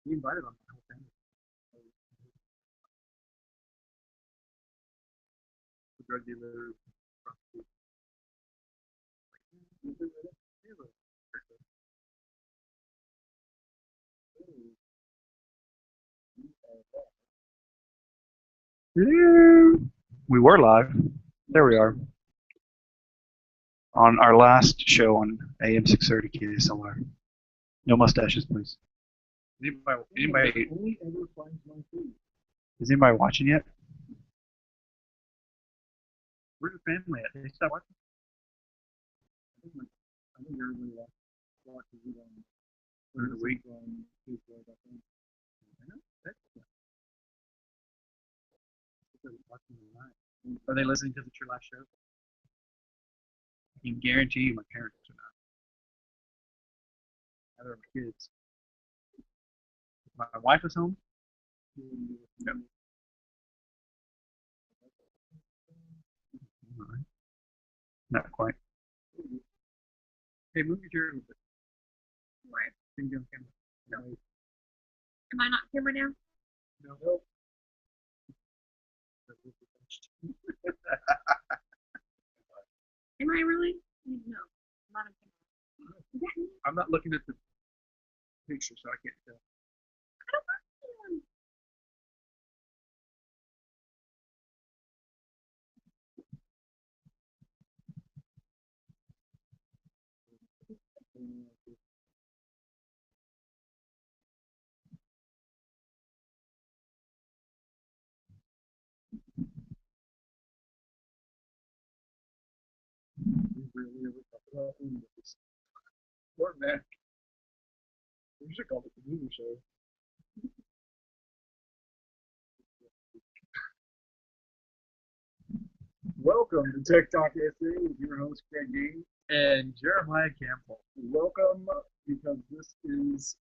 We invited on my whole family. The drug dealer, prostitute. We were live. There we are. On our last show on AM 630 KSLR. No mustaches, please. Anybody is anybody watching yet? Where's the family at? They stop watching? I think everybody watches it on during the week on Facebook. I think. Are they listening because it's your last show? I can guarantee you my parents are not. Neither are my kids. My wife is home. No. Not quite. Hey, move your chair a little bit. Right. Can you get on camera? No. Am I not on camera now? No. Am I really? No. I'm not on camera. Is that me? I'm not looking at the picture, so I can't tell. I don't know. Poor man. We should call it the movie show. Welcome to Tech Talk SA with your host Craig Dean and Jeremiah Campbell. Welcome because this is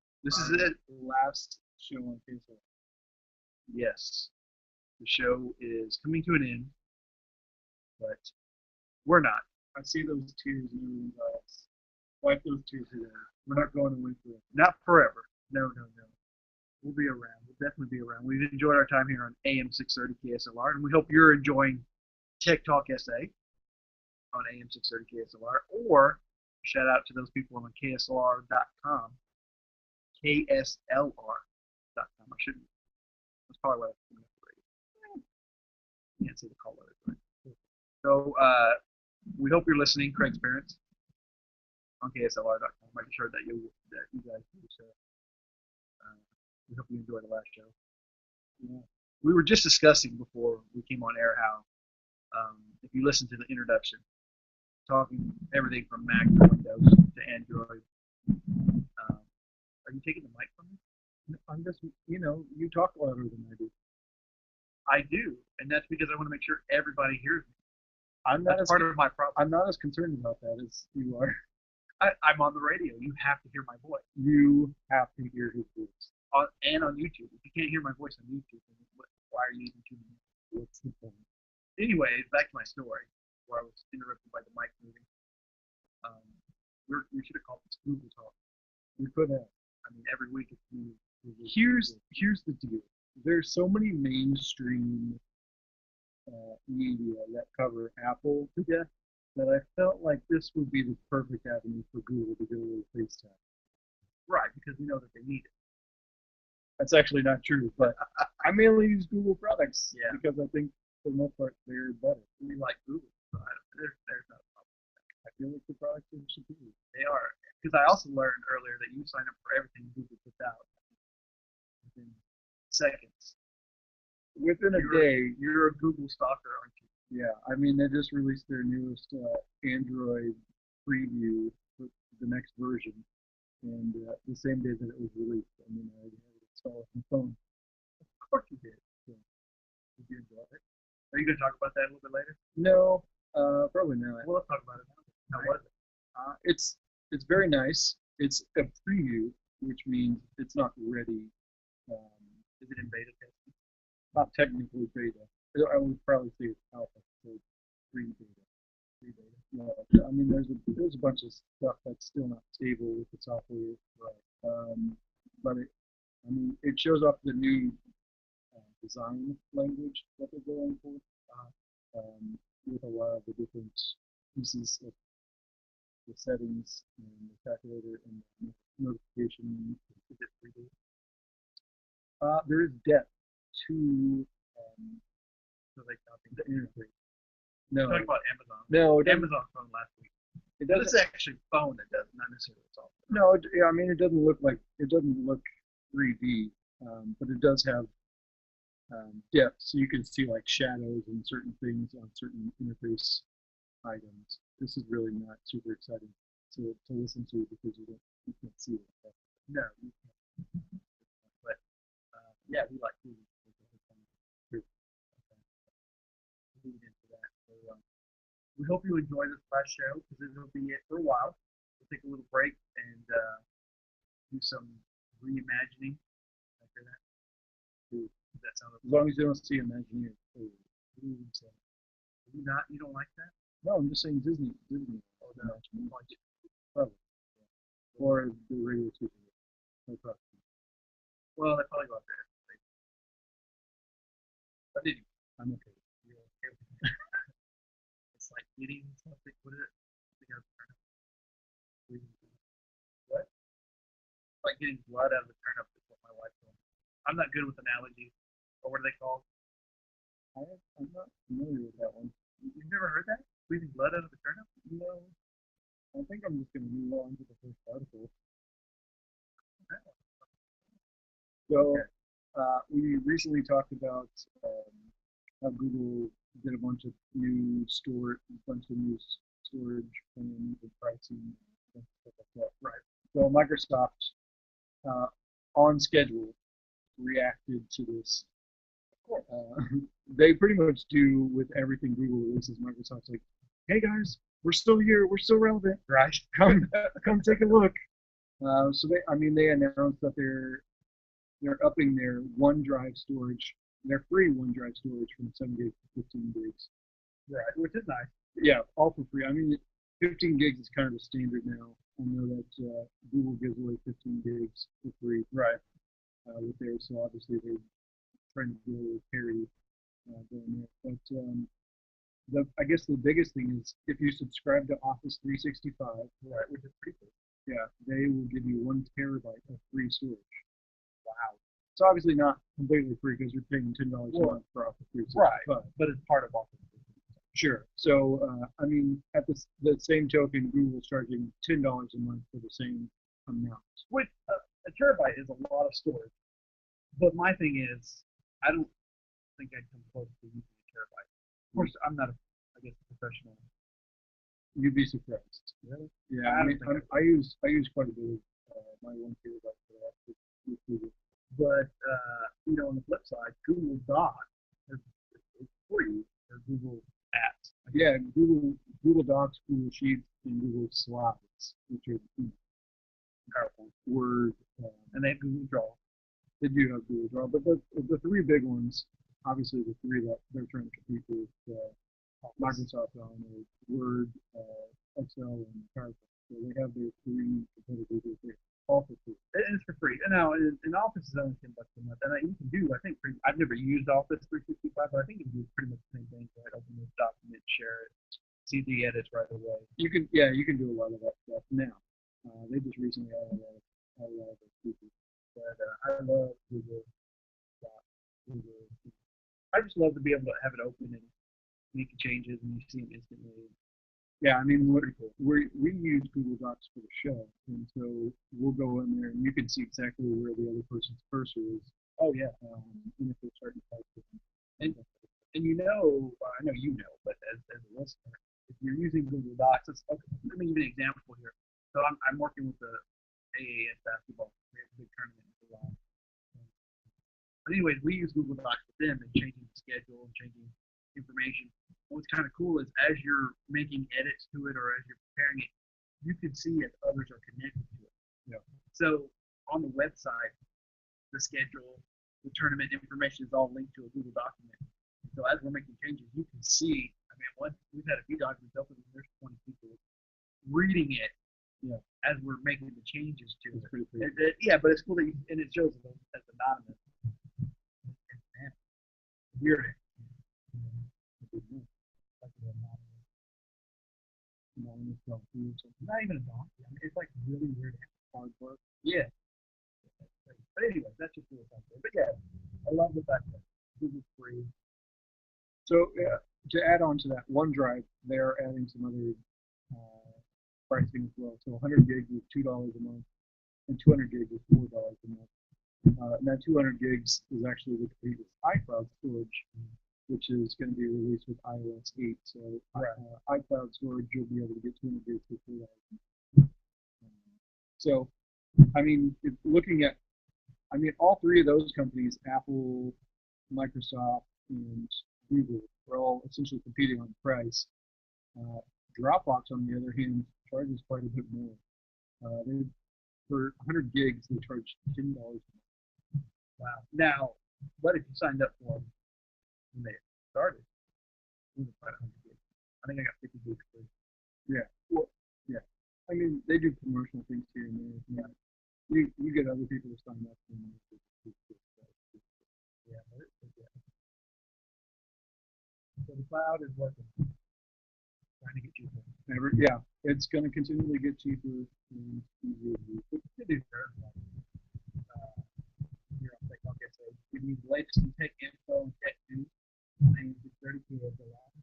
it. Last show on KSLR. Yes, the show is coming to an end, but we're not. I see those tears in everyone's eyes. Wipe those tears away. We're not going away forever. Not forever. No. We'll be around. We'll definitely be around. We've enjoyed our time here on AM 630 KSLR, and we hope you're enjoying Tech Talk SA on AM 630 KSLR, or shout out to those people on KSLR.com, KSLR.com. I shouldn't. That's probably what I can't say the call letters, right? So we hope you're listening, Craig's parents, on KSLR.com. Making sure that you guys do so. We hope you enjoyed the last show. Yeah. We were just discussing before we came on air how if you listen to the introduction, talking everything from Mac to Windows to Android. Are you taking the mic from me? I'm just, you talk louder than I do. I do, and that's because I want to make sure everybody hears me. That's part of my problem. I'm not as concerned about that as you are. I'm on the radio. You have to hear my voice. You have to hear his voice. And on YouTube. If you can't hear my voice on YouTube, then why are you even tuning in? What's the point? Anyway, back to my story, where I was interrupted by the mic moving. We should have called this Google Talk. We could have. I mean, every week it's new. Here's the deal. There's so many mainstream media that cover Apple to death that I felt like this would be the perfect avenue for Google to go with FaceTime. Right, because we know that they need it. That's actually not true, but I mainly use Google products because I think for the most part they're better. We like Google. There's not a problem. I feel like the products are superior. They are. Because I also learned earlier that you sign up for everything Google puts out within seconds. Within a day. You're a Google stalker, aren't you? Yeah. I mean, they just released their newest Android preview for the next version. And the same day that it was released, I mean, I had it installed on my phone. Of course you did. So, did you enjoy it? Are you going to talk about that a little bit later? No, probably not. Well, let's talk about it now. How was it? It's very nice. It's a preview, which means it's not ready. Is it in beta testing? Not technically beta. I would probably say it's alpha, so pre-beta. Yeah, I mean, there's a bunch of stuff that's still not stable with the software, right? But I mean, it shows off the new design language that they're going for, with a lot of the different pieces of the settings and the calculator and the notification. Is it 3D? There is depth to So they copy. the interface. No, Talking about Amazon. no, it doesn't. Amazon phone last week. It This doesn't. is actually phone that does, not necessarily software. No, yeah, I mean it doesn't look like it doesn't look 3D, but it does have depth, so you can see like shadows and certain things on certain interface items. This is really not super exciting to listen to because you can't see it. No, you can't. But yeah, we like movies. Lead into that. So, we hope you enjoy this last show because this will be it for a while. We'll take a little break and do some reimagining. After that. Does that sound okay? As long as you don't see Imagineer. You not? You don't like that? No, I'm just saying Disney. Oh no, you like it. Probably. Or the radio station. No problem. Well, they probably go out there. But anyway, I'm okay. you're okay with it. It's like getting something. What is it? Something out of the turnip. What? It's like getting blood out of the turnip. Is what my wife told me. I'm not good with analogies. Or what are they called? I'm not familiar with that one. You've never heard that? Squeezing blood out of the turnip? No. I think I'm just going to move on to the first article. So, we recently talked about how Google did a bunch of new storage plans and pricing and stuff like that. Right. So Microsoft, on schedule, reacted to this. They pretty much do with everything Google releases. Microsoft's like, "Hey guys, we're still here. We're still relevant. Right. Come take a look." So they announced that they're upping their OneDrive storage, their free OneDrive storage from 7 gigs to 15 gigs. Right. Which is nice. Yeah, all for free. I mean, 15 gigs is kind of a standard now. I know that Google gives away 15 gigs for free. Right. With theirs, so obviously they're trying to go with parity going there. But I guess the biggest thing is if you subscribe to Office 365, Right. Which is pretty cool. yeah, they will give you 1 terabyte of free storage. Wow. It's obviously not completely free because you're paying $10 a month for Office 365. Right. But it's part of Office. Sure. So, I mean, at the same token, Google's charging $10 a month for the same amount. Which a terabyte is a lot of storage. But my thing is, I don't think I'd come close to using a terabyte. Of course, I'm not, I guess, a professional. You'd be surprised. Really? Yeah, I mean, I use quite a bit of my 1 terabyte for that with Google. But on the flip side, Google Docs is for you, or Google Apps. Yeah, Google Docs, Google Sheets, and Google Slides, which are PowerPoint, Word, And they have Google Draw. they do have Google Draw, but the 3 big ones, obviously the 3 that they're trying to compete with Microsoft on are Word, Excel, and PowerPoint. So they have their 3 competitors with their all for free. And it's for free. And now, in Office is only $10 a month. And you can do, I think, I've never used Office 365, but I think you can do pretty much the same thing. Right? Open this document, share it, see the edits right away. You can do a lot of that stuff now. They just recently added a lot of those features. But I love Google Docs. I just love to be able to have it open and make the changes and you see them instantly. Yeah, I mean, we use Google Docs for the show, and so we'll go in there and you can see exactly where the other person's cursor is. Oh yeah. And if they're starting to type it. And I know you know, but as a listener, if you're using Google Docs, okay, let me give you an example here. So I'm working with the AAS basketball. We have a big tournament in July. But anyways, we use Google Docs with them and changing the schedule and changing information. What's kind of cool is as you're making edits to it or as you're preparing it, you can see if others are connected to it. Yeah. So on the website, the schedule, the tournament information is all linked to a Google document. So as we're making changes, you can see. I mean, we've had a few documents open and there's 20 people reading it Yeah, as we're making the changes to it's it. pretty cool. Yeah, but it's cool that and it shows it as anonymous. Man, weird. Like an anonymous, not even a donkey. I mean, it's like really weird hard work. Yeah. But anyway, that's just a little something. But yeah, I love the fact that Google's free. So to add on to that, OneDrive, they're adding some other pricing as well. So 100 gigs is $2 a month, and 200 gigs is $4 a month. And that 200 gigs is actually the completed iCloud storage, which is going to be released with iOS 8. So iCloud storage, you'll be able to get 200 gigs for $4. So, I mean, looking at, I mean, all three of those companies, Apple, Microsoft, and Google, are all essentially competing on price. Uh, Dropbox, on the other hand, charges quite a bit more. They for 100 gigs, they charge $10. Wow. Now, what if you signed up for them when they started? It was about 100 gigs. I think I got 50 gigs free. Yeah. Well, yeah. I mean, they do promotional things here and there. Yeah. You get other people to sign up. Yeah. So the cloud is working. Trying to get cheaper. Yeah, it's going to continually get cheaper and easier to use. It is for everybody. Here on TikTok, I say, we need the latest in tech info and tech news. My name is 30 KSLR.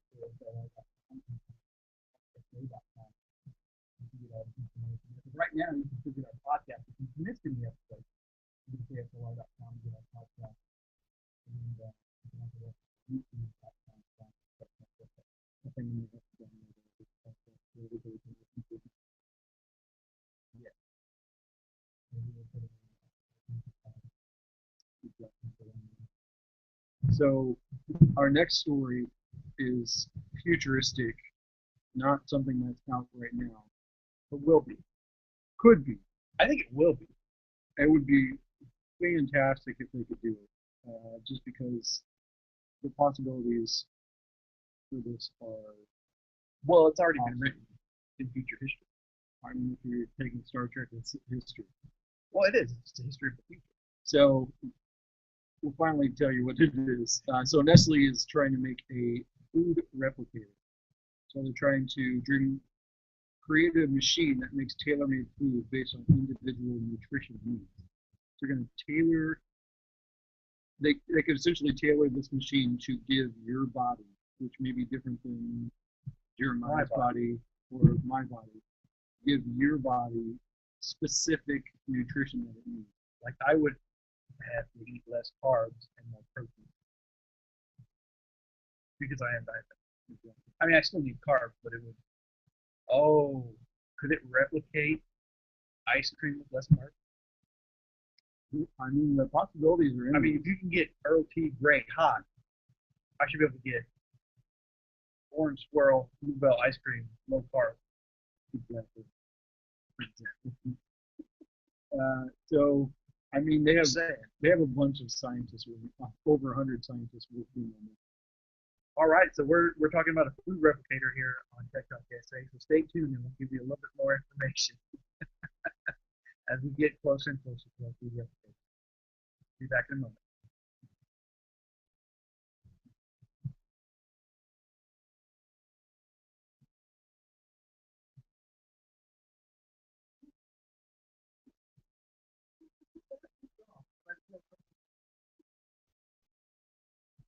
Right now, you can visit our podcast. If you've missed any episode, you can KSLR.com, get our podcast. And you can also watch YouTube.com. Yeah. So our next story is futuristic, not something that's out right now, but will be, could be. I think it will be. It would be fantastic if they could do it, just because the possibilities for this are. Well, it's already been written in future history. I mean, if you're taking Star Trek as history. Well, it is. It's the history of the future. So we'll finally tell you what it is. So Nestle is trying to make a food replicator. So they're trying to create a machine that makes tailor-made food based on individual nutrition needs. So they're going to tailor. They could essentially tailor this machine to give your body, which may be different than Jeremiah's body or my body, give your body specific nutrition that it needs. Like I would have to eat less carbs and more protein because I am diabetic. I mean, I still need carbs, but it would. Oh, could it replicate ice cream with less carbs? I mean, the possibilities are endless. I mean, if you can get Earl Tea Grey hot, I should be able to get Orange Swirl Bluebell ice cream low carb. Exactly. So, I mean, they have a bunch of scientists, over 100 scientists working on it. All right, so we're talking about a food replicator here on Tech Talk SA. So stay tuned, and we'll give you a little bit more information as we get closer and closer to our food replicator. Be back in a moment.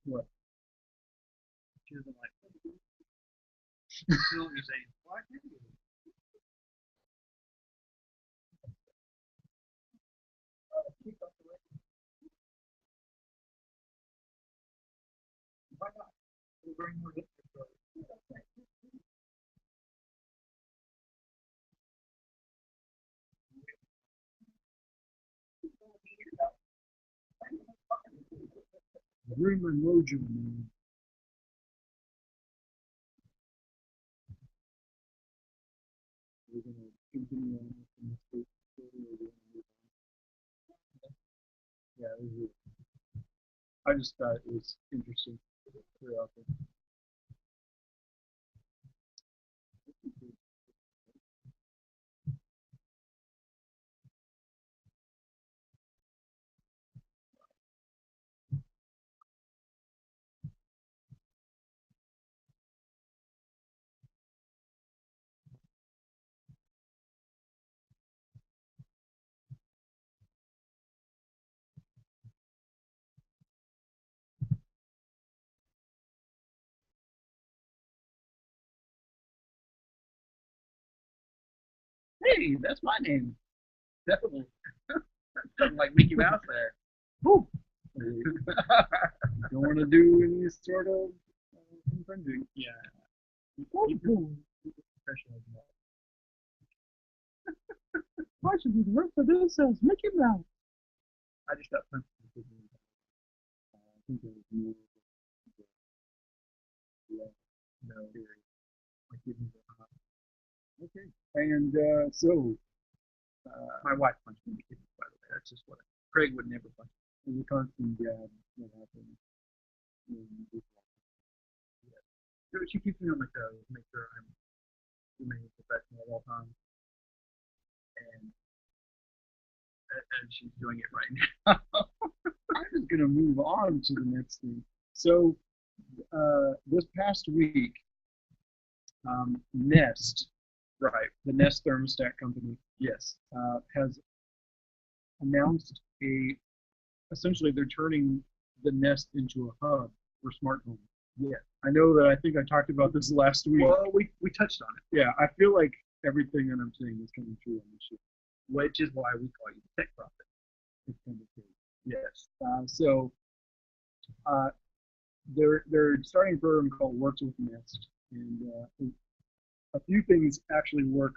What? She doesn't like it. You know what you're saying? Why can't you? Why not? We'll bring more different. Rumor mojo, man. We're going to continue on in this story. Yeah, I just thought it was interesting. Hey, that's my name. Definitely. Something like Mickey Mouse there. Woo. Don't want to do any sort of infringing. Yeah. Professional. Why should we refer to this as Mickey Mouse? I just got some. I think there was more. Yeah. No. Like giving me Okay. And so, my wife punched me in the kidney, by the way. That's just what Craig would never punch me. there's a constant gab that happens. So she keeps me on my toes, make sure I'm remaining professional at all times. And she's doing it right now. I'm just gonna move on to the next thing. So, this past week, Nest, Right. the Nest thermostat company, Yes. has announced essentially they're turning the Nest into a hub for smart homes. Yeah. I know that I think I talked about this last week. Well, we touched on it, Yeah, I feel like everything that I'm saying is coming true on this shit. which is why we call you the tech prophet. It's kind of crazy. Yes. So they're starting a program called Works with Nest, and a few things actually work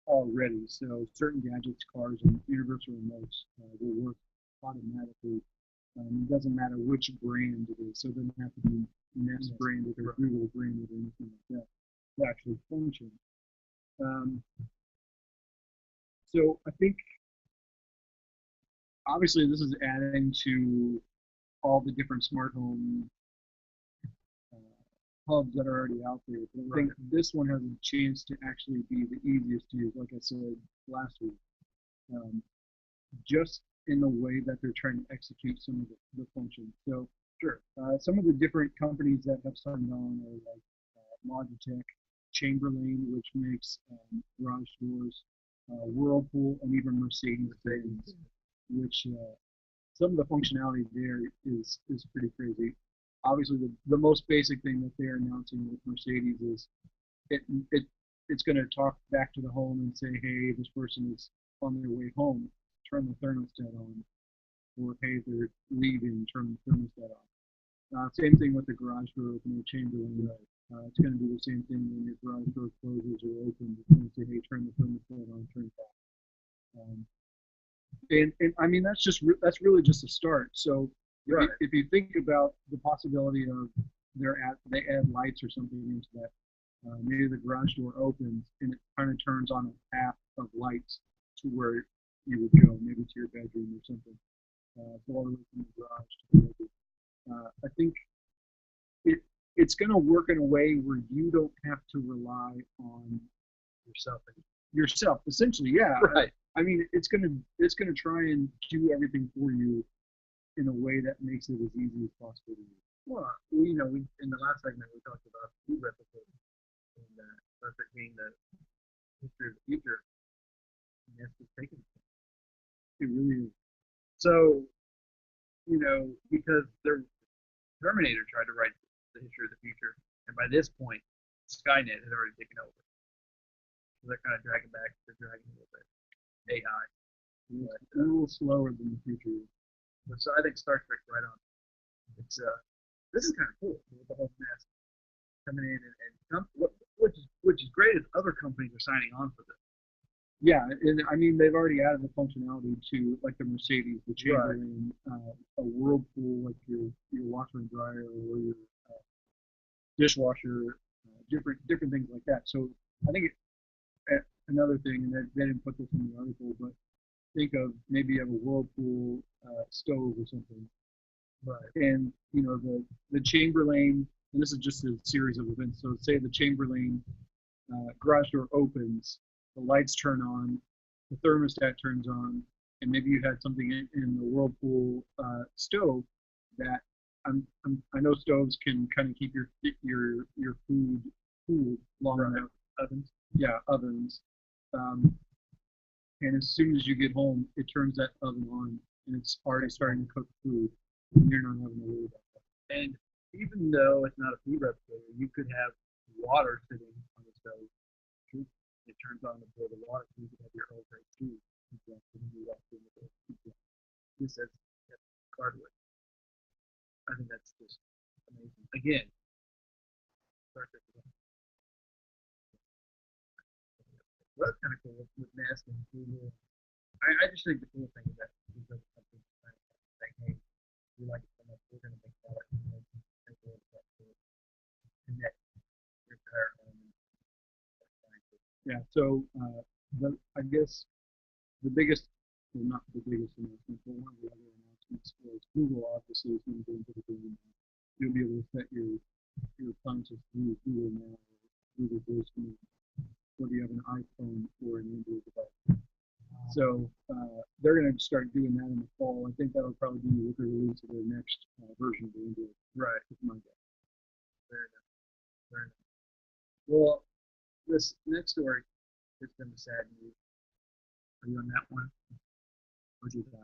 already. So certain gadgets, cars, and universal remotes will work automatically. It doesn't matter which brand it is, so it doesn't have to be Nest branded or Google branded or anything like that to actually function. So I think obviously this is adding to all the different smart home hubs that are already out there. But I think this one has a chance to actually be the easiest to use, like I said last week, just in the way that they're trying to execute some of the functions. So, sure, some of the different companies that have signed on are like Logitech, Chamberlain, which makes garage doors, Whirlpool, and even Mercedes-Benz, which some of the functionality there is pretty crazy. Obviously, the most basic thing that they're announcing with Mercedes is it, it it's going to talk back to the home and say, hey, this person is on their way home, turn the thermostat on, or hey, they're leaving, turn the thermostat on. Same thing with the garage door opener Chamberlain. It's going to do the same thing when your garage door closes or opens. It's going to say, hey, turn the thermostat on, turn it off. And I mean that's really just a start. So if you think about the possibility of they add lights or something into that, maybe the garage door opens and it kind of turns on a path of lights to where you would go, maybe to your bedroom or something, all the way from the garage to the bedroom. I think it's going to work in a way where you don't have to rely on yourself essentially. Yeah, right. I mean, it's gonna try and do everything for you in a way that makes it as easy as possible to use. Well, we in the last segment we talked about food replicating and perfect being the history of the future. And that's just taken. It really is. So, because Terminator tried to write the history of the future, and by this point, Skynet had already taken over. So they're kind of dragging a little bit. AI. It's a little slower than the future. So I think Star Trek's right on. It's this is kind of cool with the whole Nest coming in and which is great is other companies are signing on for this. Yeah, and I mean they've already added the functionality to like the Mercedes, the Chamberlain, a Whirlpool, like your washer and dryer or your dishwasher, different things like that. So I think another thing, and they didn't put this in the article, but think of maybe you have a Whirlpool stove or something, right? And the Chamberlain, and this is just a series of events. So say the Chamberlain garage door opens, the lights turn on, the thermostat turns on, and maybe you had something in the Whirlpool stove that I know stoves can kind of keep your food cool long enough. Ovens. Yeah, ovens. And as soon as you get home, it turns that oven on, and it's already starting to cook food, and you're not having to worry about that. And even though it's not a food replicator, you could have water sitting on the stove. It turns on to boil the water so you can have your Earl Grey tea. This is cardwood. I think that's just amazing. Again, perfect. Well, that's kind of cool with Nest and Google. I just think the cool thing is that Google is something saying, hey, we like it so much, we're going to make product and connect your entire Yeah. So I guess the biggest, well, not the biggest announcement, but one of the other announcements was Google obviously is going to go into the game. You'll be able to set your functions through Google Now or Google Voice Mode, whether you have an iPhone or an Android device. So they're going to start doing that in the fall. I think that'll probably be with the release of their next version of the Android. Right. With my guess. Very nice. Very nice. Well, this next story, It's been a sad news. Are you on that one? Or did I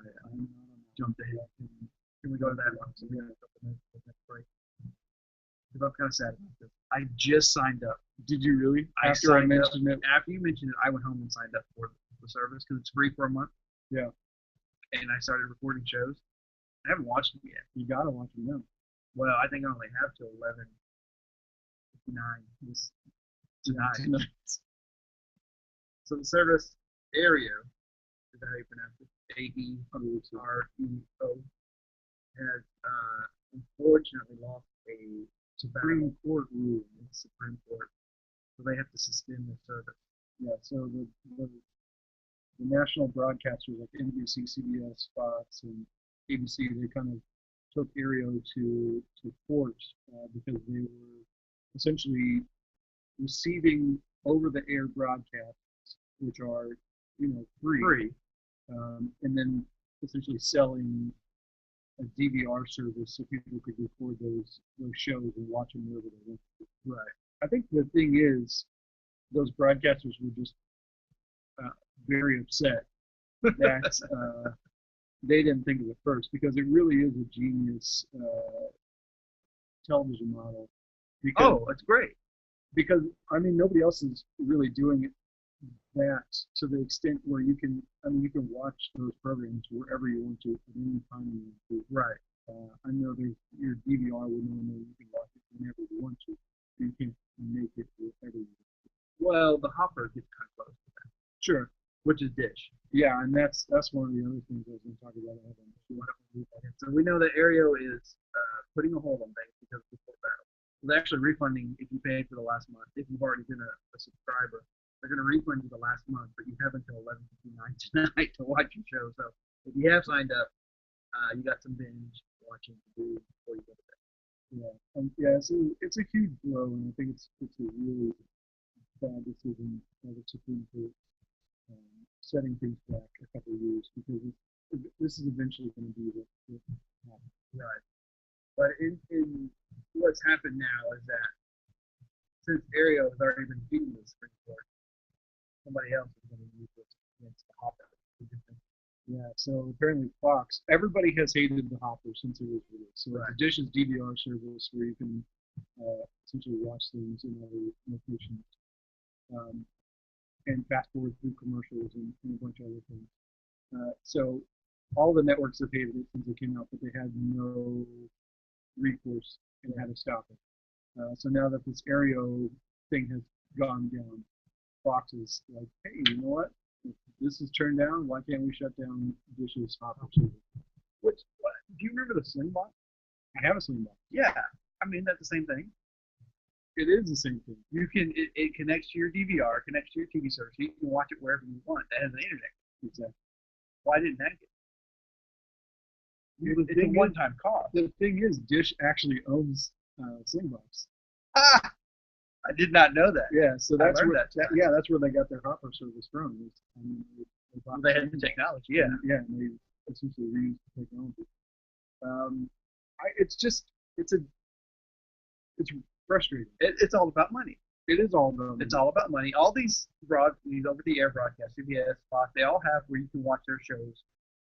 jump ahead? Can we go to that one? So we have a couple minutes for the next break. Because I'm kind of sad about this. I just signed up. did you really? I After I signed up- mentioned it, After you mentioned it, I went home and signed up for the service because it's free for a month. Yeah. And I started recording shows. I haven't watched them yet. you gotta watch it now. Well, I think I only have till 11:59 this tonight. So the service Aereo, is that how you pronounce it? AEREO, has unfortunately lost a Supreme Court ruling. in the Supreme Court, so they have to suspend the service. Yeah. So the national broadcasters like NBC, CBS, Fox, and ABC, they kind of took Aereo to court because they were essentially receiving over-the-air broadcasts, which are free, and then essentially selling a DVR service so people could record those shows and watch them wherever they want to. Right. I think the thing is, those broadcasters were just very upset that they didn't think of it first, because it really is a genius television model. Because, Oh, it's great. because I mean nobody else is really doing it that to the extent where you can watch those programs wherever you want to at any time you want to. Right. I know there's your DVR window, you can watch it whenever you want to. You can't make it wherever you want to. Well, the Hopper gets kind of close to that, Sure. which is Dish. Yeah, and that's one of the other things I was going to talk about. So we know that Aereo is putting a hold on things because of the court battle. They're actually refunding if you paid for the last month. If you've already been a subscriber, they're going to refund you the last month, but you have until 11:59 tonight to watch your show. So if you have signed up, you got some binge watching to do before you go to bed. Yeah, it's a huge blow, and I think it's a really bad decision by the Supreme Court, setting things back a couple of years, because this is eventually going to be the Right. But in what's happened now is that since Aereo has already been beaten in the Supreme Court, somebody else is going to use this against the Hopper. Yeah, so apparently Fox, everybody has hated the Hopper since it was released. So Right. it's a Dish's DVR service where you can essentially watch things in other locations, and fast forward through commercials and a bunch of other things. So all the networks have hated it since it came out, but they had no recourse and had to stop it. So now that this Aereo thing has gone down, Fox is like, hey, you know what? If this is turned down, why can't we shut down Dish's Hopper service? What? Do you remember the Sling Box? I have a Sling Box. Yeah. I mean, that's the same thing. It is the same thing. You can it connects to your DVR, connects to your TV service. You can watch it wherever you want. That has an internet. Exactly. Why didn't that get? The It's a thing is- one-time cost. The thing is, Dish actually owns Sling Box. Ah, I did not know that. Yeah, so I that's learned where that tonight. yeah, that's where they got their Hopper service from. Bought They had Sling the Box. technology. Yeah. Yeah, and they essentially reused the technology. It's frustrating. It's all about money. It is all about. It's all about money. All these over-the-air broadcasts, CBS, Fox, they all have where you can watch their shows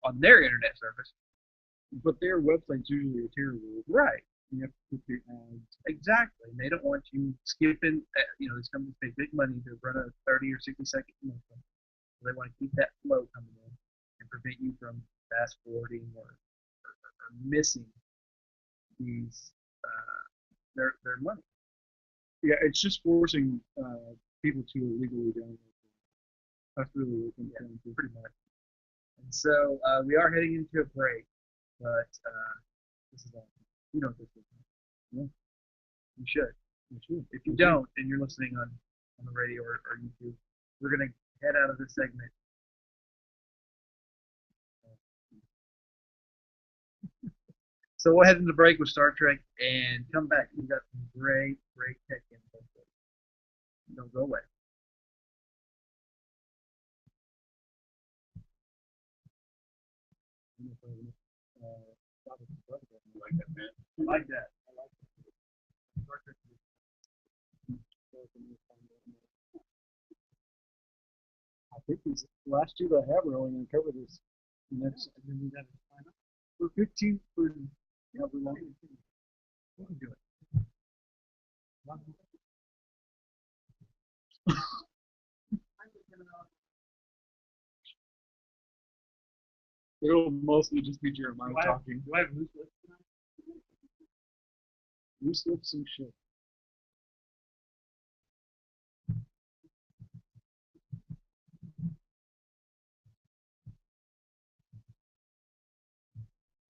on their internet service. But their websites usually are terrible. Right. You have to put your ads. Exactly. And they don't want you skipping. These companies pay big money to run a 30 or 60-second commercial. So they want to keep that flow coming in and prevent you from fast forwarding or missing these their money. Yeah, it's just forcing people to illegally download. That's really what it comes Yeah, down to. pretty much. And so we are heading into a break, but this is awesome. You know what this is. Yeah, You should. you should. If you don't, and you're listening on the radio or YouTube, we're gonna head out of this segment. So we'll head into break with Star Trek and come back. We got some great tech info. Don't go away. You like that, man? I like that. I think these last two that I have are only going to cover this. And that's for 15 for however long. We can do it. It'll mostly just be Jeremiah Do I have, talking. do I have loose lips tonight? Loose lips and shit.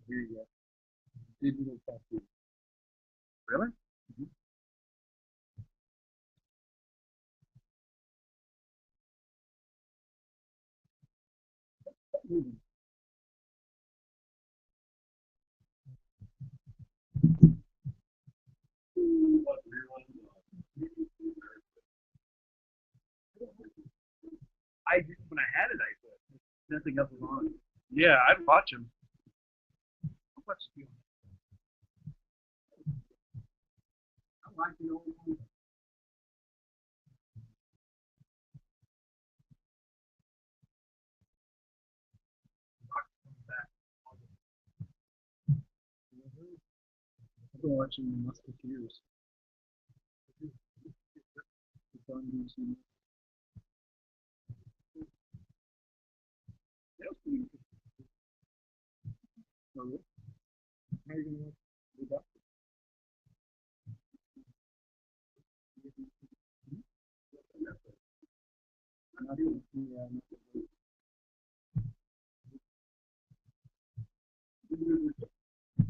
Here you go. Digital tattoo. Really? Moving. I did when I had it. I could. Nothing else was on. Yeah, I'd watch them. I'll watch a few. I like the old one. I've been watching the Musketeers. It's on YouTube. That was pretty good. Oh, really? How are you going to watch the doctor? Not even. Yeah,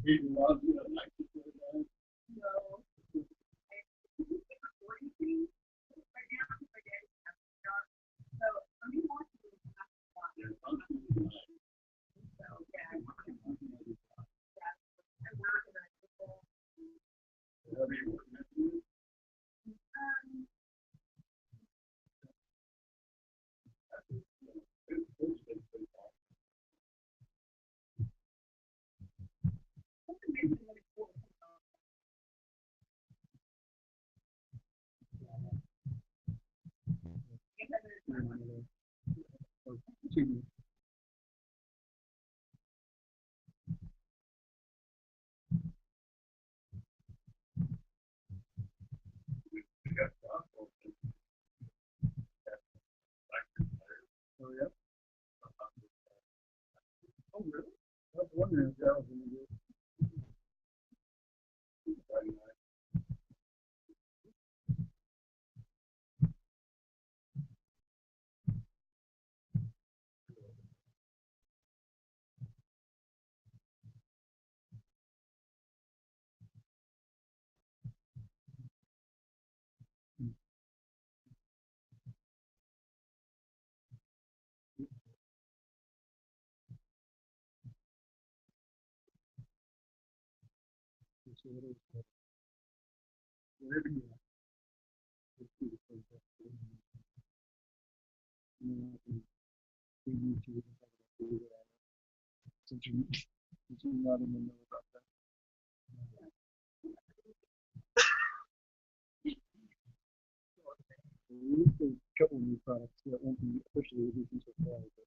he loves it. I like it. No. Recording things right now because my dad has a job. So let me watch it. So yeah, I work and um, something makes me really cool. TV. Oh, yeah. Oh, really? I was wondering if that was going to do. Whatever you want. Let's do the first one. And then I can do YouTube and talk about the video. Since you're not in the know about that. We released a couple of new products that won't be officially released until Friday. But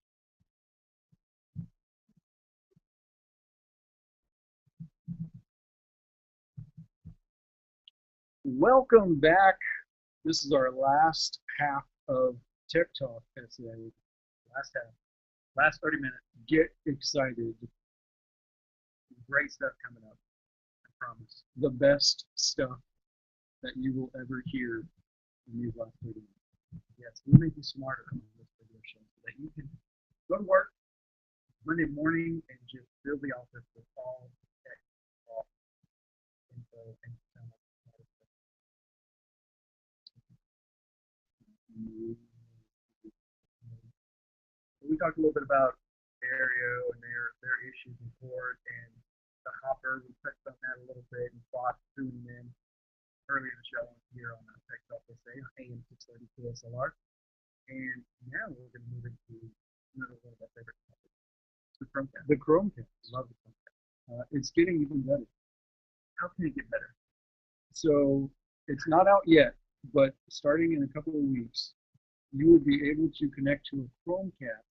Welcome back. This is our last half of Tech Talk today. Last half, last 30 minutes. Get excited. Great stuff coming up. I promise. The best stuff that you will ever hear in these last 30 minutes. Yes, we'll make you smarter on this video show so that you can go to work Monday morning and just fill the office with all tech, all info, and sound like we talked a little bit about Aereo and their issues in court and the hopper. We touched on that a little bit and Fox tuning in earlier in the show here on Tech Talk SA on AM 630 KSLR. And now we're going to move into another one of our favorite topics, the Chromecast. The Chromecast. Love the Chromecast. It's getting even better. How can it get better? So it's not out yet, but starting in a couple of weeks, you will be able to connect to a Chromecast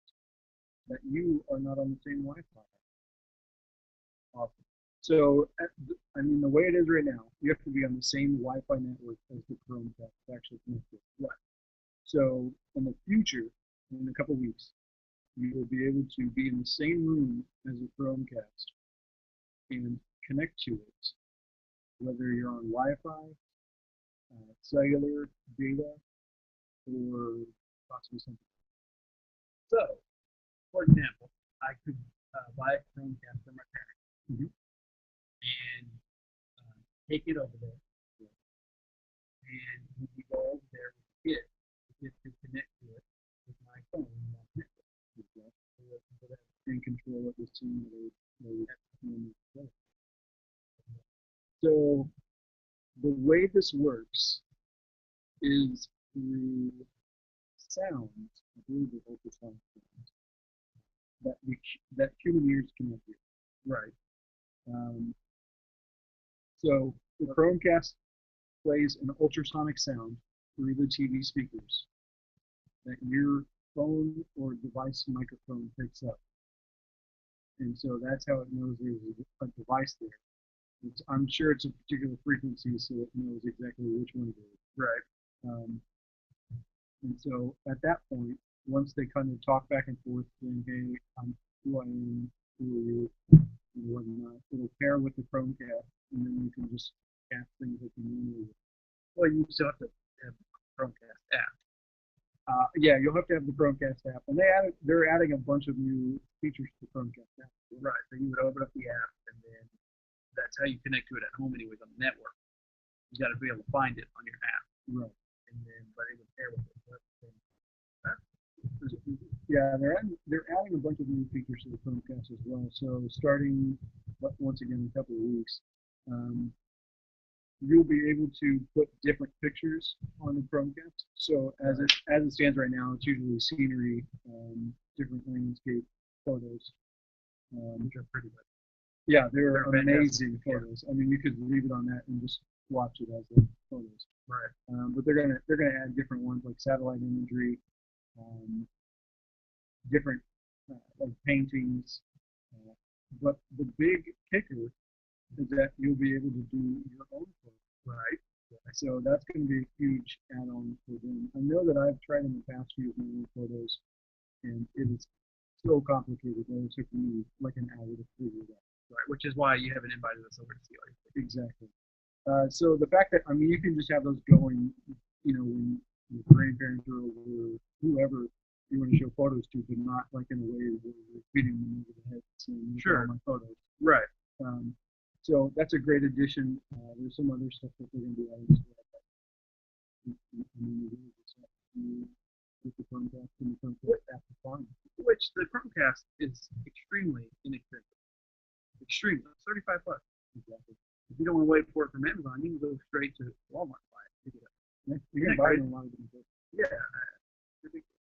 that you are not on the same Wi-Fi. Awesome. So, I mean, the way it is right now, you have to be on the same Wi-Fi network as the Chromecast to actually connect to it. Right. So, in the future, in a couple of weeks, you will be able to be in the same room as a Chromecast and connect to it, whether you're on Wi-Fi, cellular data, or possibly something. So, for example, I could buy a Chromecast from my parents and take it over there. And when we go over there with the kid could connect to it with my phone and my network. And control what we're seeing. So the way this works is through sound, I believe it's ultrasonic sound, that human ears cannot hear. Right. So the Chromecast plays an ultrasonic sound through the TV speakers that your phone or device microphone picks up. And so that's how it knows there's a device there. I'm sure it's a particular frequency, so it knows exactly which one it is. Right. And so at that point, once they kind of talk back and forth, saying, hey, I'm who I am, who are you, and whatnot, it'll pair with the Chromecast, and then you can just cast things that you normally would. Well, you still have to have the Chromecast app. Yeah, you'll have to have the Chromecast app, and they're adding a bunch of new features to the Chromecast app. Right. So you would open up the app, and then that's how you connect to it at home, anyways, on the network. You got to be able to find it on your app. Right. And then, but it would pair with it. Yeah, they're adding a bunch of new features to the Chromecast as well. So starting once again in a couple of weeks, you'll be able to put different pictures on the Chromecast. So as it stands right now, it's usually scenery, different landscape photos, which are pretty good. Yeah, they're amazing photos. I mean, you could leave it on that and just watch it as the photos. Right. But they're gonna add different ones like satellite imagery, different like paintings. But the big kicker is that you'll be able to do your own photos. Right. So that's going to be a huge add-on for them. I know that I've tried in the past to use my own photos, and it is so complicated that it took me like an hour to figure it out. Right, which is why you haven't invited us over to see all your things. Exactly. So the fact that, I mean, you can just have those going, you know, when your grandparents are over, whoever you want to show photos to, but not like in a way where you're feeding them over the head saying, sure, all my photos. Right. So that's a great addition. There's some other stuff that they're going to be adding as well. With the Chromecast and the Chromecast app is fine. Which the Chromecast is extremely inexpensive. Extremely. It's $35. Exactly. If you don't want to wait for it from Amazon, you can go straight to Walmart and buy it. Pick it up. Yeah, you can buy it in a lot of different places. Yeah.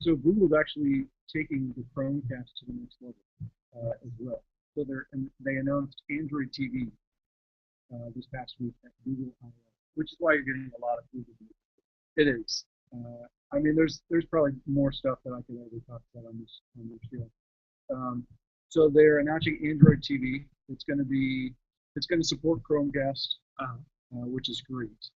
So Google's actually taking the Chromecast to the next level as well. So they announced Android TV this past week at Google I/O, which is why you're getting a lot of Google. It is. I mean, there's probably more stuff that I could ever talk about on this show. So they're announcing Android TV. It's going to support Chromecast, which is great.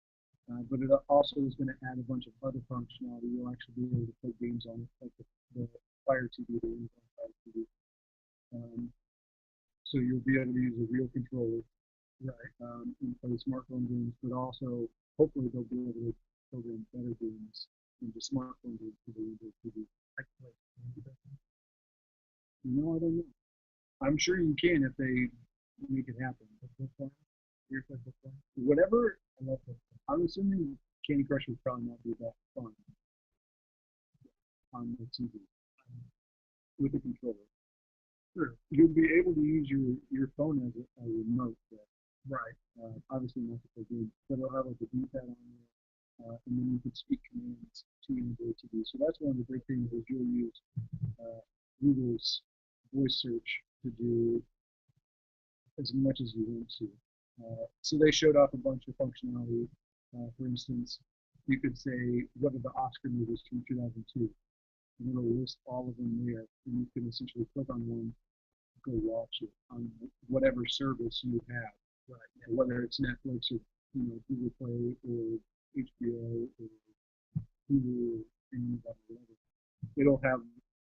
But it also is going to add a bunch of other functionality. You'll actually be able to play games on it, like the Fire TV, the Amazon Fire TV. Um, so you'll be able to use a real controller, Right. and play smartphone games, but also hopefully they'll be able to program better games into smartphone games to the Android TV. I can play Candy Crush. I don't know. I'm sure you can if they make it happen. You're playing before? Whatever, I love this. I'm assuming Candy Crush would probably not be that fun on the TV with a controller. Sure. You'll be able to use your phone as a remote there. Right. Obviously not to play games, but it'll have like a D-pad on there, and then you can speak commands to Android TV. So that's one of the big things is you'll use Google's voice search to do as much as you want to. So they showed off a bunch of functionality. For instance, you could say, what are the Oscar movies from 2002? And it'll list all of them there, and you can essentially click on one, go watch it on whatever service you have, Right. whether it's Netflix or Google Play or HBO or Hulu or Amazon or whatever. It'll have,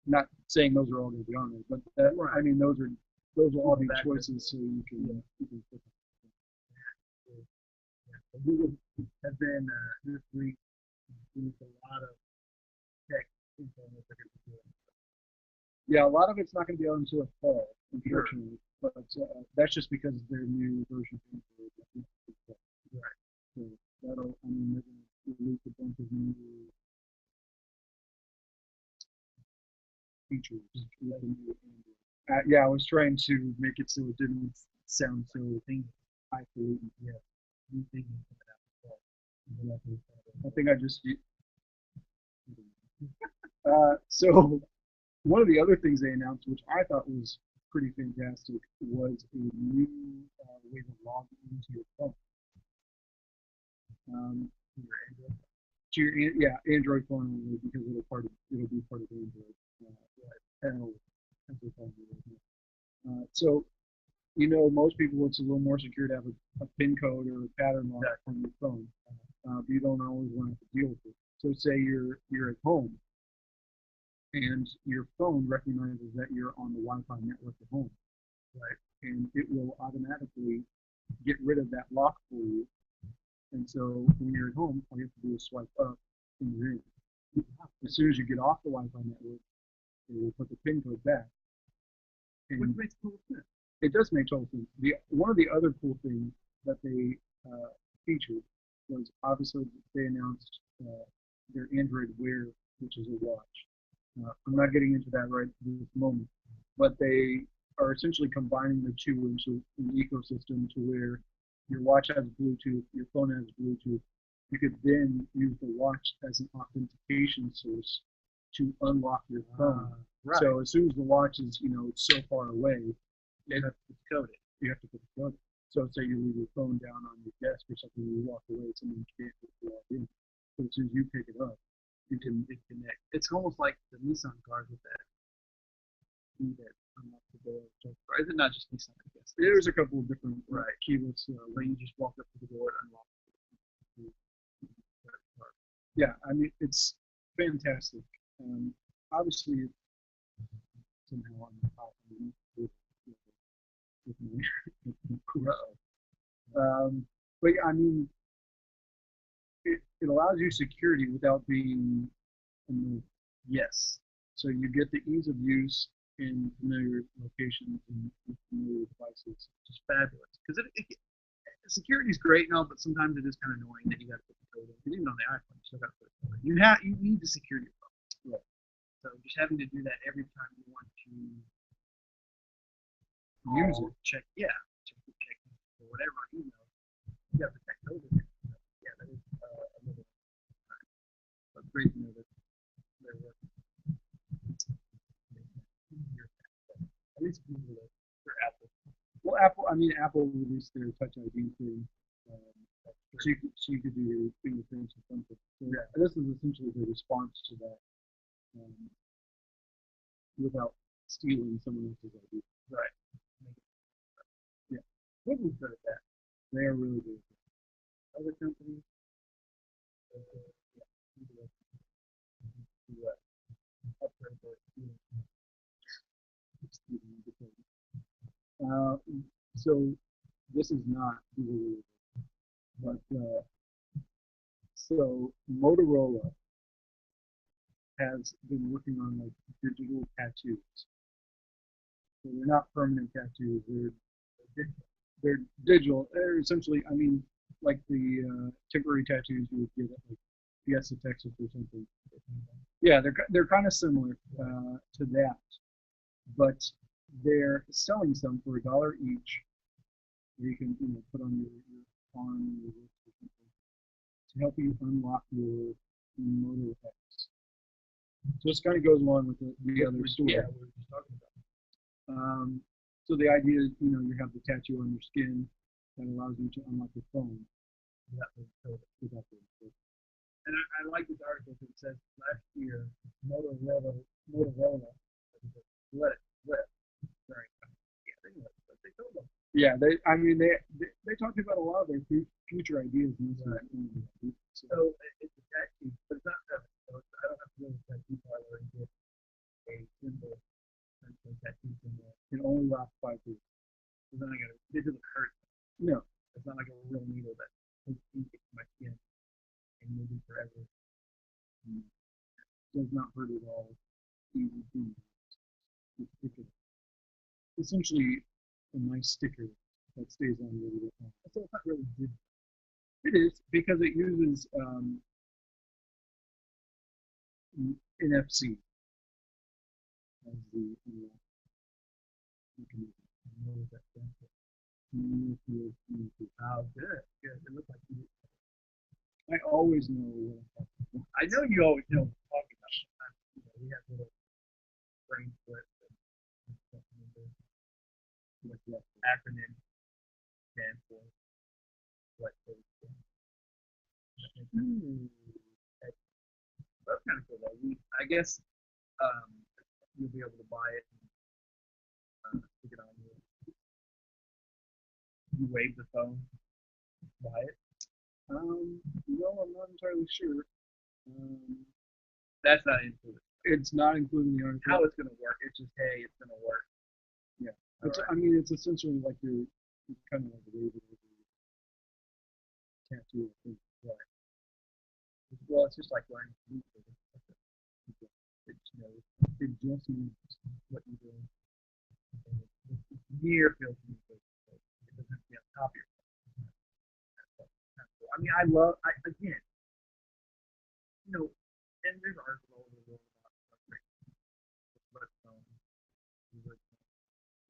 not saying those are all going to be on there, but Right. I mean those will all be Back choices, so you can click on. So Google has been this week released a lot of tech info that they're going to be doing. Yeah, a lot of it's not going to be out until the fall, unfortunately. But that's just because their new version of Android. Right. So that'll, I mean, they're going to release a bunch of new features with the new Android. Yeah, I was trying to make it so it didn't sound so highfalutin. Yeah. New things coming out as well. I think I just. So one of the other things they announced, which I thought was pretty fantastic, was a new way to log into your phone. Your Android. To your Android phone only, because it'll be part of Android. So most people, it's a little more secure to have a PIN code or a pattern lock on your phone, but you don't always want to have to deal with it. So say you're at home and your phone recognizes that you're on the Wi-Fi network at home, right? And it will automatically get rid of that lock for you. And so when you're at home, all you have to do is swipe up and you're in. As soon as you get off the Wi-Fi network, it will put the PIN code back. And Which makes total sense. it does make total sense. One of the other cool things that they featured was obviously they announced their Android Wear, which is a watch. I'm not getting into that right this moment, but they are essentially combining the two into an ecosystem to where your watch has Bluetooth, your phone has Bluetooth. You could then use the watch as an authentication source to unlock your phone. Right. So as soon as the watch is, it's so far away, You have to code it. you have to put the code. So say you leave your phone down on your desk or something, and you walk away, someone can't log in. So as soon as you pick it up, you can connect. It's almost like the Nissan cars with that key that unlocks the door. Or is it not just Nissan, I guess? There's a couple of different keyless. Where you just walk up to the door and unlock it. Yeah, I mean it's fantastic. Obviously, somehow on the top with my but yeah, I mean, it allows you security without being annoying. Yes. So you get the ease of use in familiar locations and familiar devices. Which is fabulous. Because security is great and all, but sometimes it is kind of annoying that you got to put the code in. Because even on the iPhone, you still got to put the code in. You need the security phone. Right. So just having to do that every time you want to Use it. check or whatever email, you got to put that code in there. So, yeah, that is a little but great to know that they're working. At least Google for Apple. Well, Apple released their Touch ID thing, so you could do your fingerprints or something. So this is essentially the response to that, without stealing someone else's ID. Right. Yeah, Google's good at that. they are really good. Other companies, Uh, so this is not Google, but so Motorola has been working on like digital tattoos. So they're not permanent tattoos. They're digital. They're essentially, I mean, like the temporary tattoos you would get at like Fiesta, Texas, or something. Yeah, they're kind of similar to that, but they're selling some for $1 each. You can put on your arm or your wrist or something to help you unlock your motor effects. So this kind of goes along with the other story. Yeah, we were just talking about. So the idea is, you have the tattoo on your skin that allows you to unlock your phone That was so. without the. And I like this article because it says last year Motorola let it slip during yeah, they let it slip. They told them. Yeah, I mean, they talked about a lot of their future ideas. Right. So So it's a tattoo, but it's not permanent. So I don't have to go to the tattoo parlor and get a symbol and some tattoos in there. it only lasts 5 years. So then I got to. It doesn't hurt. No, It's not like a real needle that takes ink into my skin and maybe forever. does not hurt at all. Easy to use. Essentially a nice sticker that stays on really long. So it's not really good. It is because it uses NFC as the mechanism. What was that thing? Community. Oh, good. Good. It looks like you. I always know what I'm talking about. I know you always know what I'm talking about. Sometimes, we have little brain splits and stuff in there. Like that. Acronym stand for what they stand. That's kind of cool though. I guess you'll be able to buy it and stick it on you. You wave the phone, buy it. No, I'm not entirely sure. That's not included. It's not included in the article. How it's gonna work? It's just hey, it's gonna work. Yeah. Right. I mean, it's essentially like you're kind of like waving with a tattoo. I think. Right. Well, it's just like learning to move. It just knows. It just means What you're doing. Near field communication. It doesn't have to be on top of your phone. I mean, again, and there's articles all over the world about flip phone.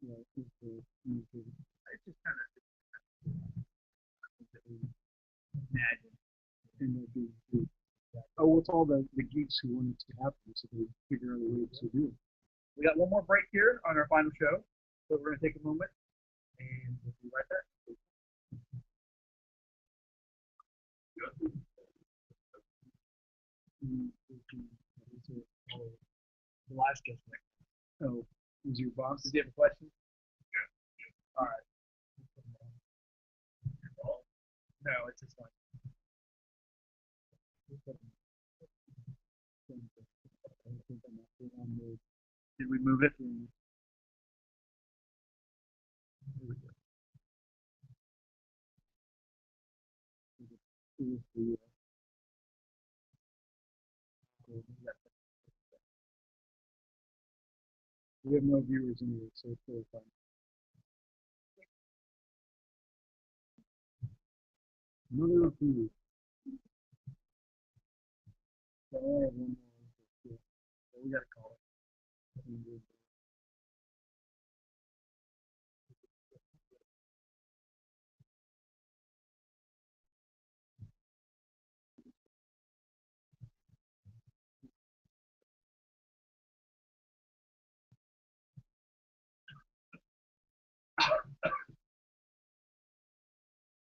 It's just kind of that we imagine. and they're being good. Oh, it's all the geeks who want it to happen, so they figure out a way to do it. We got one more break here on our final show, so we're going to take a moment and we'll be right back. The last guest next. Oh, is your boss? Did you have a question? All right. No, it's just like. Did we move it? Here we go. We have no viewers anyway, so it's really fun. Another food. So I have one more. So we got to call it.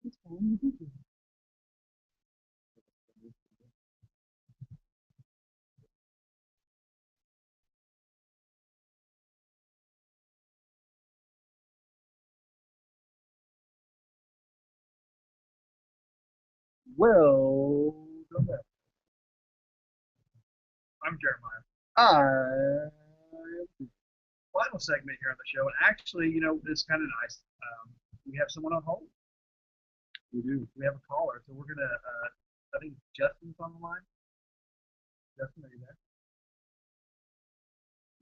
It's fine. Well, I'm Jeremiah. I Final segment here on the show, and actually, it's kind of nice. We have someone on hold. we do. We have a caller, so we're gonna. I think Justin's on the line. Justin, are you there?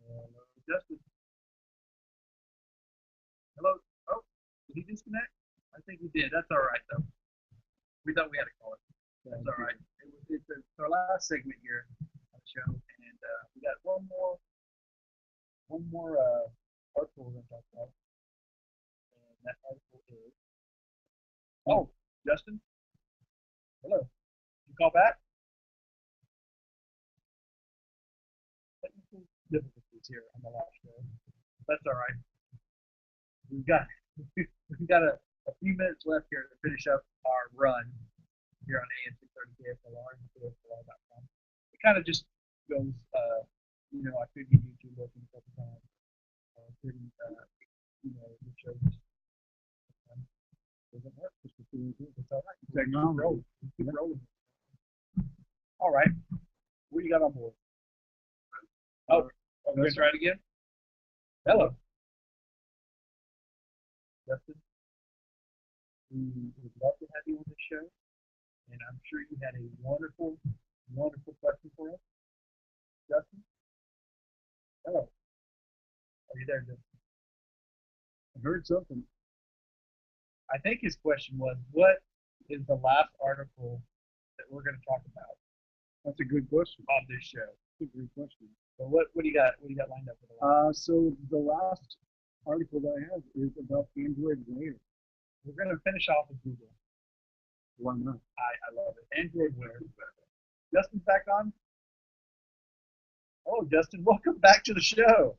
Hello, Justin. Hello. Oh, did he disconnect? I think he did. That's all right though. We thought we had a caller. That's all right. It's our last segment here on the show, and we got one more article we're gonna talk about, and that article is. Oh, Justin. Hello. Did you call back? Technical difficulties here on the last show. That's all right. We've got we've got a few minutes left here to finish up our run here on AM 630 KSLR and KSLR.com. It kind of just goes, I could get YouTube open a couple times. Couldn't, the show just doesn't work. It's all right. Technology. Keep rolling. All right. What do you got on board? Oh, we're going to try it again? Hello. Justin, we would love to have you on the show, and I'm sure you had a wonderful, wonderful question for us. Justin? Hello. Are you there, Justin? I heard something. I think his question was, what is the last article that we're going to talk about That's a good question. on this show? That's a great question. So what do you got? What do you got lined up for the last? So the last article that I have is about Android Wear. We're going to finish off with Google. Why not? I love it. Android Wear. Justin's back on. Oh, Justin, welcome back to the show.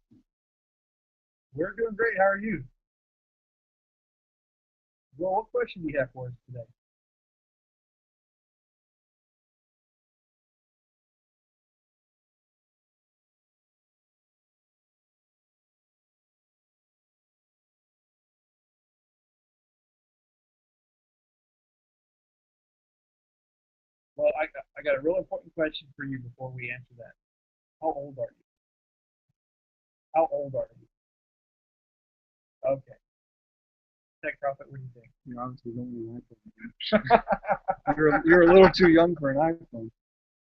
We're doing great. How are you? Well, what question do you have for us today? Well, I got a real important question for you before we answer that. How old are you? How old are you? Okay. Tech Profit, what do you think? You obviously don't need an iPhone. You're a little too young for an iPhone.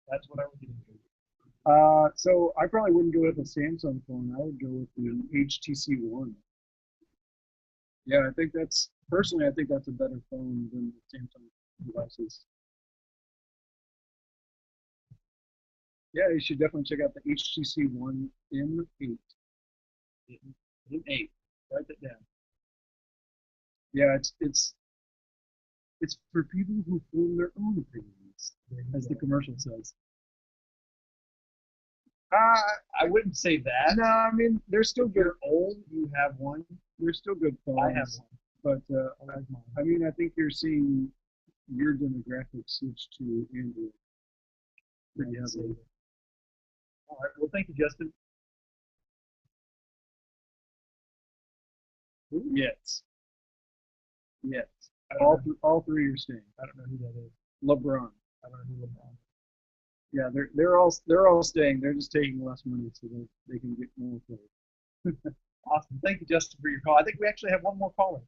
That's what I was getting to. So I probably wouldn't go with a Samsung phone. I would go with the HTC One. Yeah, I think that's personally. I think that's a better phone than the Samsung devices. Yeah, you should definitely check out the HTC One M8. M8. Write that down. Yeah, it's for people who form their own opinions, as the commercial says. I wouldn't say that. No, I mean they're still If good. you're old, you have one. They're still good phones. I have one. But I like mine. I mean, I think you're seeing your demographic switch to Android. Pretty Yeah, safe. All right. Well, thank you, Justin. Yes. Yes. I don't know. All three are staying. I don't know who that is. LeBron. I don't know who LeBron is. Yeah, they're all staying. They're just taking less money so that they can get more players. Awesome. Thank you, Justin, for your call. I think we actually have one more caller.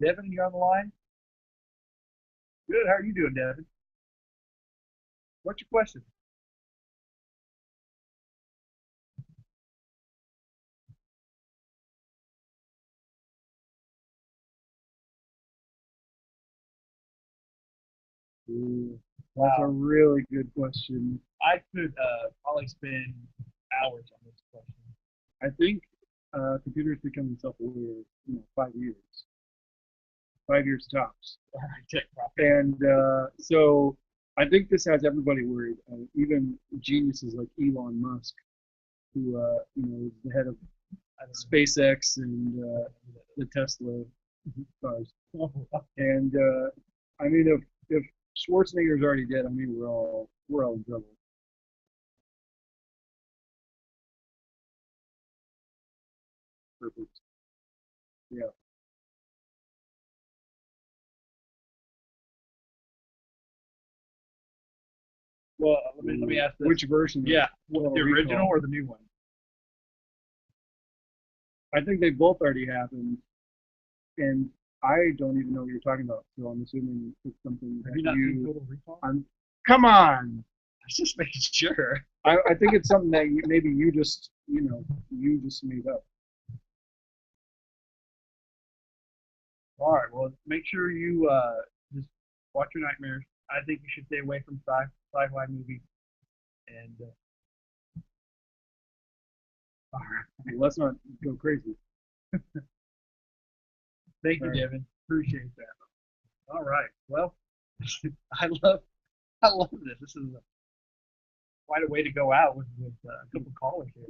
Devin, you on the line? Good. How are you doing, Devin? What's your question? Ooh, that's a really good question. I could probably spend hours on this question. I think computers becoming self-aware, 5 years. 5 years tops. All right, Tech Profit. And so I think this has everybody worried. Even geniuses like Elon Musk, who is the head of SpaceX and the Tesla cars. And I mean, if Schwarzenegger's already dead, I mean, we're all in trouble. Perfect. Yeah. Let me ask this. Which version? Yeah, Total the original Recall? or the new one? I think they both already happened, and I don't even know what you're talking about. So I'm assuming it's something Have that you not seen you. Total Recall? Come on. I was just making sure. I think it's something that maybe you just you just made up. All right. Well, make sure you just watch your nightmares. I think you should stay away from sci-fi movies. And all right. Well, let's not go crazy. Thank you, All right. Devin. Appreciate that. All right. Well, I love this. This is quite a way to go out with a couple callers here.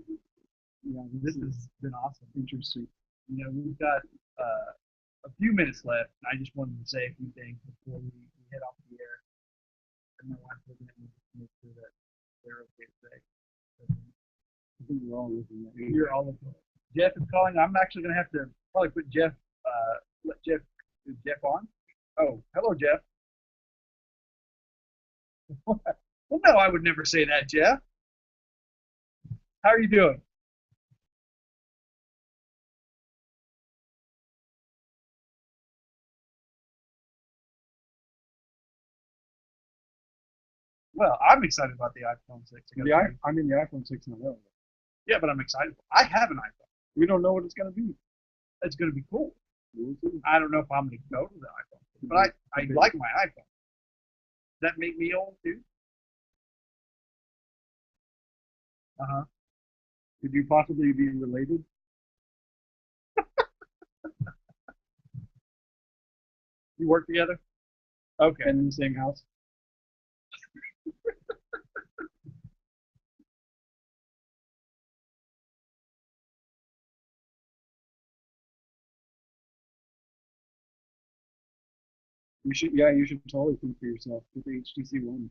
Yeah, This has been awesome. interesting. You know, we've got a few minutes left. And I just wanted to say a few things before we head off the air. And my wife's looking at me just to make sure that they're okay today. I think we're all looking at you. You're all looking. Jeff is calling. I'm actually going to have to probably put Jeff, let Jeff, is Jeff on? Oh, hello, Jeff. Well, no, I would never say that, Jeff. How are you doing? Well, I'm excited about the iPhone 6. I gotta tell you. I mean, the iPhone 6 not out. Yeah, but I'm excited. I have an iPhone. We don't know what it's gonna be. It's going to be cool. We'll see. I don't know if I'm going to go to the iPhone, but I like my iPhone. Does that make me old too? Uh-huh. Could you possibly be related You work together? Okay. and in the same house? You should totally think for yourself with the HTC One.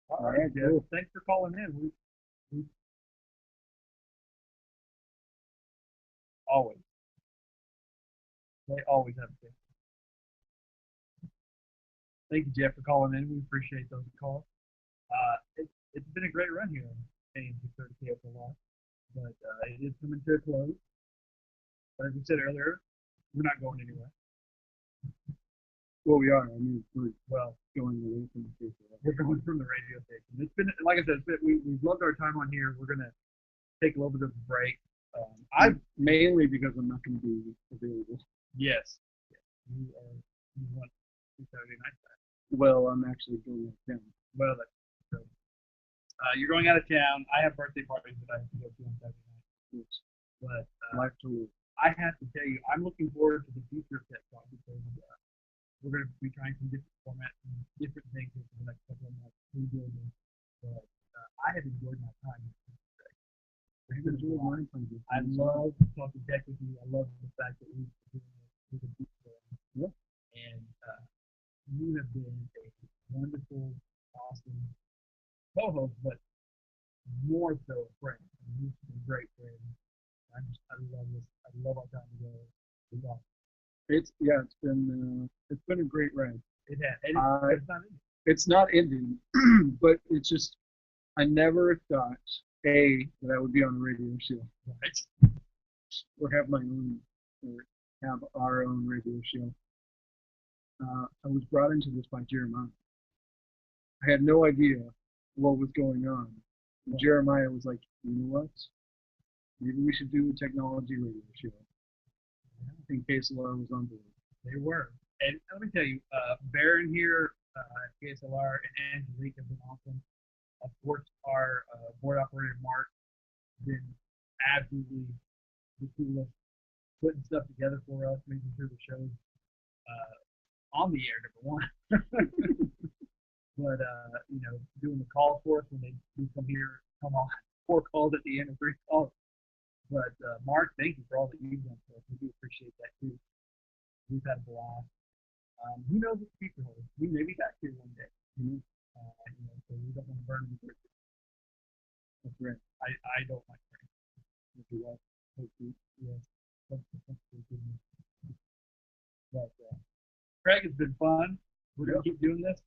All All right, right, Jeff. cool. Thanks for calling in. We always, they always have a chance. Thank you, Jeff, for calling in. We appreciate those calls. It's been a great run here on AM 630 KSLR, but it is coming to a close. But as we said earlier, we're not going anywhere. Well, we are. I mean, we're Well, going away from the case. we're going from the radio station. It's been, like I said, we've loved our time on here. We're going to take a little bit of a break. I Mainly because I'm not going to be available. Yes. You want Saturday night back. Well, I'm actually going out of town. Well, so, you're going out of town. I have birthday parties that I have to go to on Saturday night. Which But life tour. I have to tell you, I'm looking forward to the future of Tech Talk because we're going to be trying some different formats and different things here for the next couple of months. But I have enjoyed my time. I've enjoyed mine from you. I love talking tech with you. I love the fact that we've been doing this. Yeah. And you have been a wonderful, awesome co-host, but more so a friend. You've been a great friend. I love this. I love our time together. It's awesome. It's been a great ride. It has. And it's not in it. It's not ending, but it's just I never thought that I would be on a radio show Right? or have my own or have our own radio show. I was brought into this by Jeremiah. I had no idea what was going on. And Jeremiah was like, you know what? Maybe we should do a technology radio show. I think KSLR was on board. They were. And let me tell you, Baron here at KSLR and Angelique have been awesome. Of course, our board operator Mark has been absolutely the coolest, putting stuff together for us, making sure the show's on the air, number one. But doing the calls for us when they do come on 4 calls at the end of 3 calls. But Mark, thank you for all that you've done for us. We do appreciate that too. We've had a blast. Who knows what the future holds? We may be back here one day. So we don't want to burn any bridges. That's right. I don't like burning. If you like, hopefully. Yes. But Craig, it's been fun. We're gonna Yeah. keep doing this.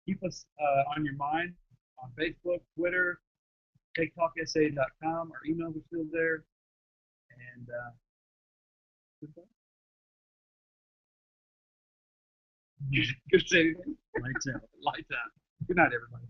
Keep us on your mind on Facebook, Twitter, taketalksa.com. Our emails are still there. And good to say anything. Lights out. Lights out. Good night, everybody.